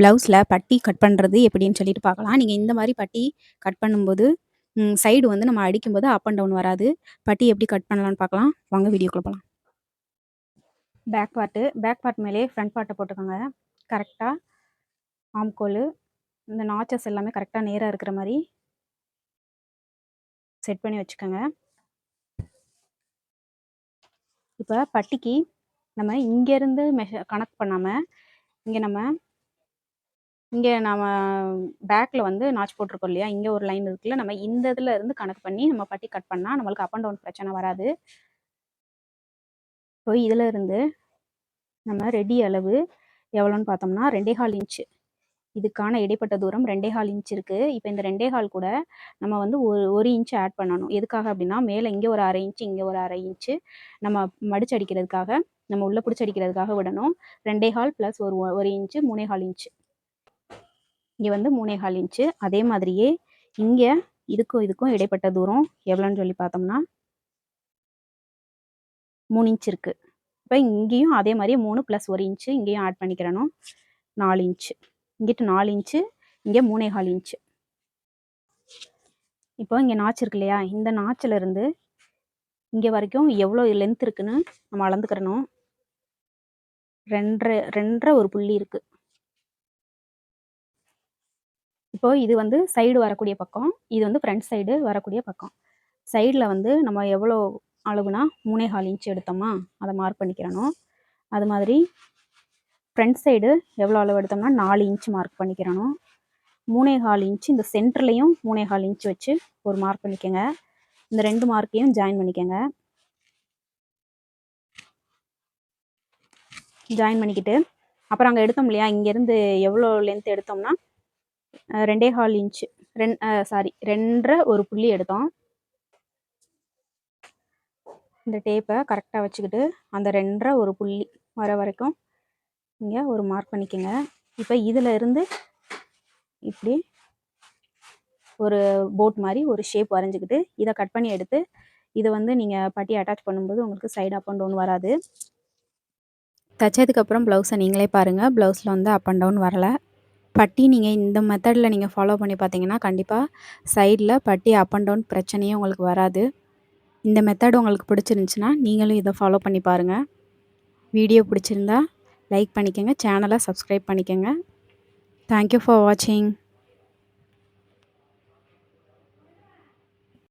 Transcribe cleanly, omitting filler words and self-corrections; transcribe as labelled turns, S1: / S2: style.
S1: ப்ளவுஸில் பட்டி கட் பண்ணுறது எப்படின்னு சொல்லிட்டு பார்க்கலாம். நீங்கள் இந்த மாதிரி பட்டி கட் பண்ணும்போது சைடு வந்து நம்ம அடிக்கும்போது அப் அண்ட் டவுன் வராது. பட்டி எப்படி கட் பண்ணலான்னு பார்க்கலாம். வாங்க வீடியோக்குள்ள போகலாம். பேக் பார்ட் மேலேயே ஃப்ரண்ட் பார்ட்டை போட்டுக்கோங்க. கரெக்டாக ஆம்கோல் இந்த நாச்சஸ் எல்லாமே கரெக்டாக நேராக இருக்கிற மாதிரி செட் பண்ணி வச்சுக்கோங்க. இப்போ பட்டிக்கு நம்ம இங்கேருந்து கனெக்ட் பண்ணாமல் இங்கே நம்ம பேக்கில் வந்து நாச் போட்டிருக்கோம் இல்லையா, இங்கே ஒரு லைன் இருக்குல்ல, நம்ம இந்த இதில் இருந்து கனெக்ட் பண்ணி நம்ம பட்டி கட் பண்ணால் நம்மளுக்கு அப் அண்ட் டவுன் பிரச்சனை வராது. இப்போ இதில் இருந்து நம்ம ரெடி அளவு எவ்வளோன்னு பார்த்தோம்னா 2.25 இன்ச்சு. இதுக்கான இடைப்பட்ட தூரம் 2.25 இன்ச் இருக்குது. இப்போ இந்த 2.25 கூட நம்ம வந்து ஒரு இன்ச் ஆட் பண்ணணும். எதுக்காக அப்படின்னா, மேலே இங்கே ஒரு 1/2 இன்ச்சு, இங்கே ஒரு 1/2 இன்ச்சு நம்ம மடிச்சடிக்கிறதுக்காக, நம்ம உள்ளே பிடிச்சடிக்கிறதுக்காக விடணும். 2.25 ப்ளஸ் ஒரு இன்ச்சு 3.25 இன்ச்சு. இங்கே வந்து 3.25 இன்ச்சு. அதே மாதிரியே இங்கே இதுக்கும் இடைப்பட்ட தூரம் எவ்வளோன்னு சொல்லி பார்த்தோம்னா 3 இன்ச் இருக்குது. இப்போ இங்கேயும் அதே மாதிரி 3 ப்ளஸ் 1 இன்ச்சு இங்கேயும் ஆட் பண்ணிக்கிறணும். 4 இன்ச்சு. இங்கிட்டு 4 இன்ச்சு, இங்கே 3.25 இன்ச்சு. இப்போ இங்கே நாச்சு இருக்கு இல்லையா, இந்த நாச்சில் இருந்து இங்கே வரைக்கும் எவ்வளோ லென்த் இருக்குன்னு நம்ம அளந்துக்கிறணும். 2.5 ஒரு புள்ளி இருக்குது. இப்போ இது வந்து சைடு வரக்கூடிய பக்கம், இது வந்து ஃப்ரண்ட் சைடு வரக்கூடிய பக்கம். சைடில் வந்து நம்ம எவ்வளோ அளவுனா 3.25 இன்ச்சு எடுத்தோமா, அதை மார்க் பண்ணிக்கிறணும். அது மாதிரி ஃப்ரண்ட் சைடு எவ்வளோ அளவு எடுத்தோம்னா 4 இன்ச்சு மார்க் பண்ணிக்கிறணும். 3.25 இன்ச்சு இந்த சென்டர்லையும் 3.25 இன்ச்சு வச்சு ஒரு மார்க் பண்ணிக்கோங்க. இந்த 2 மார்க்கையும் ஜாயின் பண்ணிக்கோங்க. ஜாயின் பண்ணிக்கிட்டு அப்புறம் அங்கே எடுத்தோம் இல்லையா, இங்கேருந்து எவ்வளோ லென்த் எடுத்தோம்னா 2.25 இன்ச்சு 2.5 ஒரு புள்ளி எடுத்தோம். இந்த டேப்பை கரெக்டாக வச்சுக்கிட்டு அந்த 2.5 ஒரு புள்ளி வர வரைக்கும் இங்கே ஒரு மார்க் பண்ணிக்கோங்க. இப்போ இதில் இருந்து இப்படி ஒரு போட் மாதிரி ஒரு ஷேப் வரைஞ்சிக்கிட்டு இதை கட் பண்ணி எடுத்து இதை வந்து நீங்கள் பட்டி அட்டாச் பண்ணும்போது உங்களுக்கு சைடு அப் அண்ட் டவுன் வராது. தைச்சதுக்கப்புறம் ப்ளவுஸை நீங்களே பாருங்கள். ப்ளவுஸில் வந்து அப் அண்ட் டவுன் வரலை. பட்டி நீங்கள் இந்த மெத்தடில் நீங்கள் ஃபாலோ பண்ணி பார்த்தீங்கன்னா கண்டிப்பாக சைடில் பட்டி அப் அண்ட் டவுன் பிரச்சனையே உங்களுக்கு வராது. இந்த மெத்தட் உங்களுக்கு பிடிச்சிருந்துச்சுன்னா நீங்களும் இதை ஃபாலோ பண்ணி பாருங்கள். வீடியோ பிடிச்சிருந்தா லைக் பண்ணிக்கோங்க, சேனலை சப்ஸ்கிரைப் பண்ணிக்கோங்க. தேங்க்யூ ஃபார் வாட்சிங்.